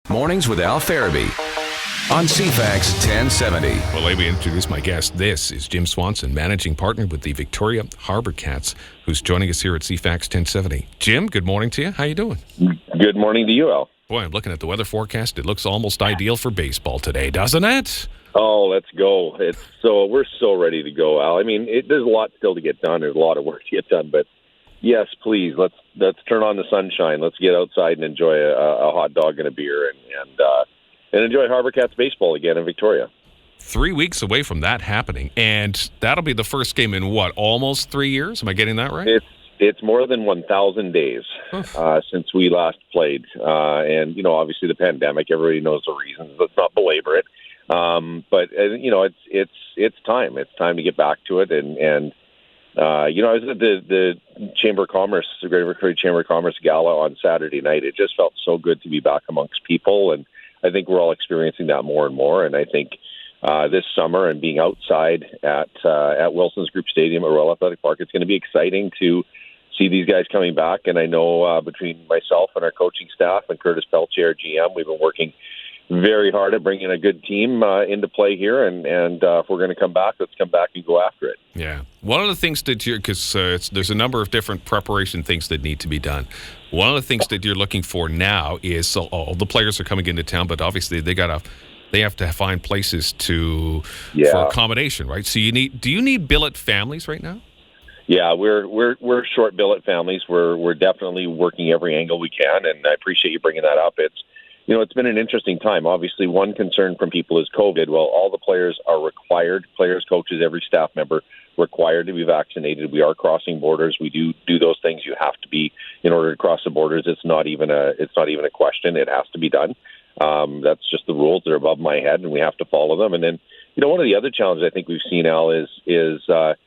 Mornings with Al Ferraby on CFAX 1070. Well, let me introduce my guest. This is Jim Swanson, managing partner with the Victoria Harbour Cats, who's joining us here at CFAX 1070. Jim, good morning to you. How you doing? Good morning to you, Al. Boy, I'm looking at the weather forecast. It looks almost ideal for baseball today, doesn't it? Oh, let's go. We're so ready to go, Al. I mean, there's a lot still to get done. There's a lot of work to get done, but yes, please, let's turn on the sunshine. Let's get outside and enjoy a hot dog and a beer and enjoy Harbour Cats baseball again in Victoria. 3 weeks away from that happening, and that'll be the first game in what, almost 3 years? Am I getting that right? It's more than 1,000 days since we last played, and obviously the pandemic. Everybody knows the reasons. Let's not belabor it, but it's time. It's time to get back to it, and I was at the Chamber of Commerce, the Greater Victoria Chamber of Commerce Gala on Saturday night. It just felt so good to be back amongst people, and I think we're all experiencing that more and more. And I think this summer and being outside at Wilson's Group Stadium at Royal Athletic Park, it's going to be exciting to see these guys coming back. And I know between myself and our coaching staff and Curtis Peltier, GM, we've been working very hard at bringing a good team into play here, and if we're going to come back, let's come back and go after it. Yeah. One of the things that because there's a number of different preparation things that need to be done. One of the things that you're looking for now is all the players are coming into town, but obviously they have to find places for accommodation, right? So do you need billet families right now? Yeah, we're short billet families. We're definitely working every angle we can, and I appreciate you bringing that up. It's been an interesting time. Obviously, one concern from people is COVID. Well, all the players are required, players, coaches, every staff member required to be vaccinated. We are crossing borders. We do those things you have to be in order to cross the borders. It's not even a question. It has to be done. That's just the rules. They're above my head, and we have to follow them. And then, one of the other challenges I think we've seen, Al, is not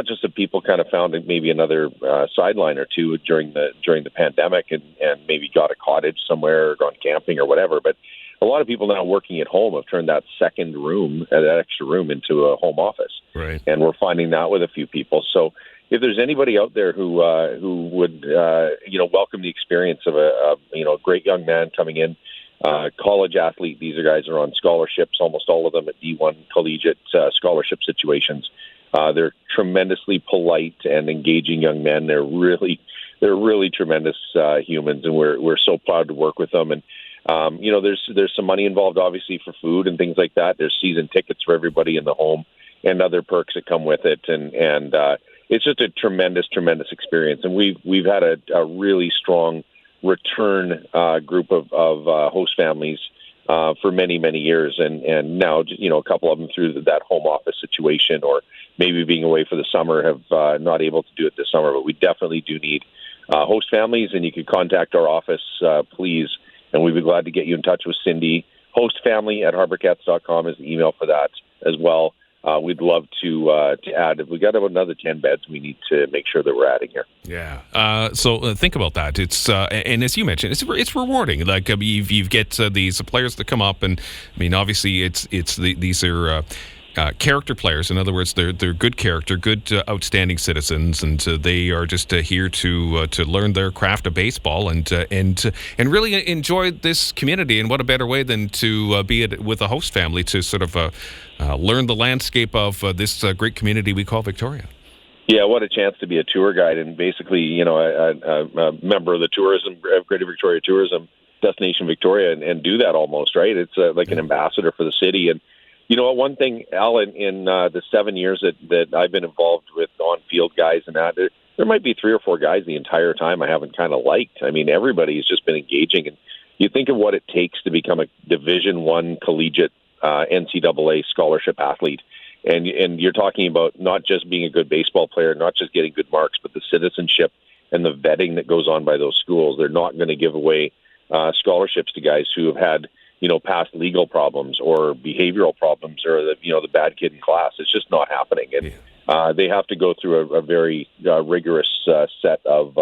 just that people kind of found maybe another sideline or two during the pandemic and maybe got a cottage somewhere or gone camping or whatever, but a lot of people now working at home have turned that second room, that extra room, into a home office. Right. And we're finding that with a few people. So if there's anybody out there who would welcome the experience of a great young man coming in, college athlete, these guys are on scholarships, almost all of them at D1 collegiate scholarship situations. They're tremendously polite and engaging young men. They're really tremendous humans, and we're so proud to work with them. And there's some money involved, obviously, for food and things like that. There's season tickets for everybody in the home and other perks that come with it. And it's just a tremendous experience. And we've had a really strong return group of host families for many, many years, and now a couple of them through that home office situation or maybe being away for the summer have not able to do it this summer. But we definitely do need host families, and you can contact our office, please, and we'd be glad to get you in touch with Cindy. Hostfamily@harborcats.com is the email for that as well. We'd love to add. If we got about another 10 beds, we need to make sure that we're adding here. Yeah. So think about that. It's and as you mentioned, it's rewarding. Like you get these players that come up, and I mean, obviously, these are. Character players. In other words, they're good character, good outstanding citizens, and they are just here to learn their craft of baseball and really enjoy this community. And what a better way than to be with a host family to sort of learn the landscape of this great community we call Victoria. Yeah, what a chance to be a tour guide and basically, a member of the Greater Victoria Tourism Destination Victoria, and do that almost, right? It's like an ambassador for the city. And one thing, Al, in the 7 years that I've been involved with on-field guys and that, there might be 3 or 4 guys the entire time I haven't kind of liked. I mean, everybody's just been engaging. And you think of what it takes to become a Division I collegiate NCAA scholarship athlete. And you're talking about not just being a good baseball player, not just getting good marks, but the citizenship and the vetting that goes on by those schools. They're not going to give away scholarships to guys who have had past legal problems or behavioral problems or the bad kid in class. It's just not happening. And they have to go through a very rigorous set of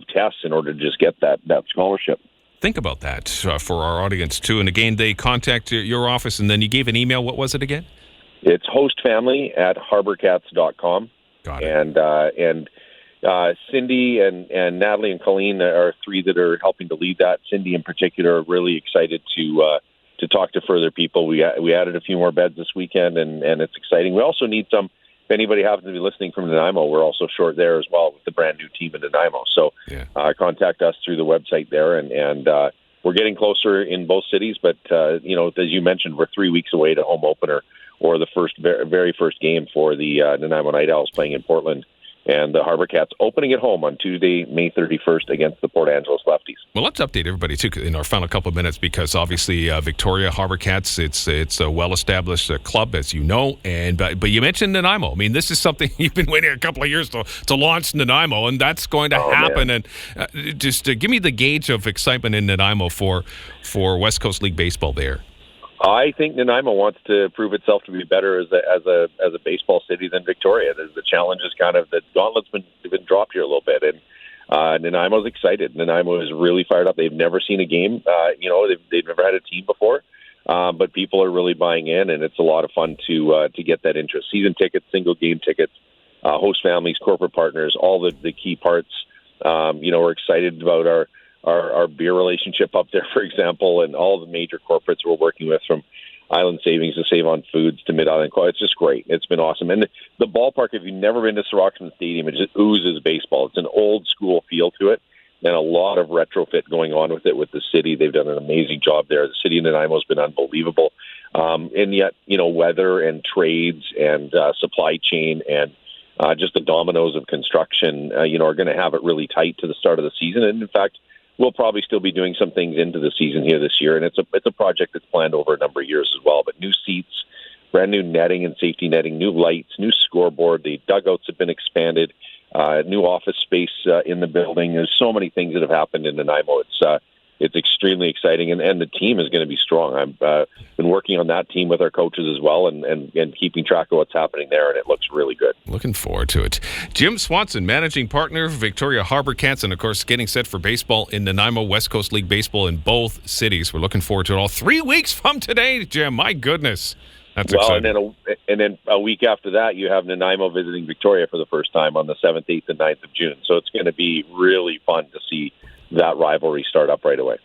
tests in order to just get that scholarship. Think about that for our audience too. And again, they contact your office, and then you gave an email. What was it again? It's hostfamily@harborcats.com. Got it. And Cindy and Natalie and Colleen are three that are helping to lead that. Cindy in particular are really excited to talk to further people. We added a few more beds this weekend, and it's exciting. We also need some. If anybody happens to be listening from Nanaimo, we're also short there as well with the brand new team in Nanaimo. So contact us through the website there, and we're getting closer in both cities. But as you mentioned, we're 3 weeks away to home opener or the very first game for the Nanaimo Night Owls playing in Portland. And the Harbor Cats opening at home on Tuesday, May 31st against the Port Angeles Lefties. Well, let's update everybody, too, in our final couple of minutes, because obviously Victoria Harbor Cats, it's a well-established club, as you know. But you mentioned Nanaimo. I mean, this is something you've been waiting a couple of years to launch Nanaimo, and that's going to happen. Man. And just give me the gauge of excitement in Nanaimo for West Coast League Baseball there. I think Nanaimo wants to prove itself to be better as a baseball city than Victoria. The challenge is kind of the gauntlet's been dropped here a little bit, and Nanaimo's excited. Nanaimo is really fired up. They've never seen a game. They've never had a team before, but people are really buying in, and it's a lot of fun to get that interest. Season tickets, single game tickets, host families, corporate partners, all the key parts. We're excited about our beer relationship up there, for example, and all the major corporates we're working with, from Island Savings to Save on Foods to Mid-Island. It's just great. It's been awesome. And the ballpark, if you've never been to Soroxman Stadium, it just oozes baseball. It's an old school feel to it, and a lot of retrofit going on with it with the city. They've done an amazing job there. The city of Nanaimo has been unbelievable. And yet, weather and trades and supply chain and just the dominoes of construction, are going to have it really tight to the start of the season. And in fact, we'll probably still be doing some things into the season here this year, and it's a project that's planned over a number of years as well. But new seats, brand new netting and safety netting, new lights, new scoreboard. The dugouts have been expanded, new office space in the building. There's so many things that have happened in Nanaimo. It's extremely exciting, and the team is going to be strong. I've been working on that team with our coaches as well, and keeping track of what's happening there, and it looks really good. Looking forward to it. Jim Swanson, managing partner, Victoria Harbor Cats, and of course getting set for baseball in Nanaimo, West Coast League Baseball in both cities. We're looking forward to it all. 3 weeks from today, Jim. My goodness. That's exciting. And then a week after that, you have Nanaimo visiting Victoria for the first time on the 7th, 8th, and 9th of June. So it's going to be really fun to see that rivalry start up right away.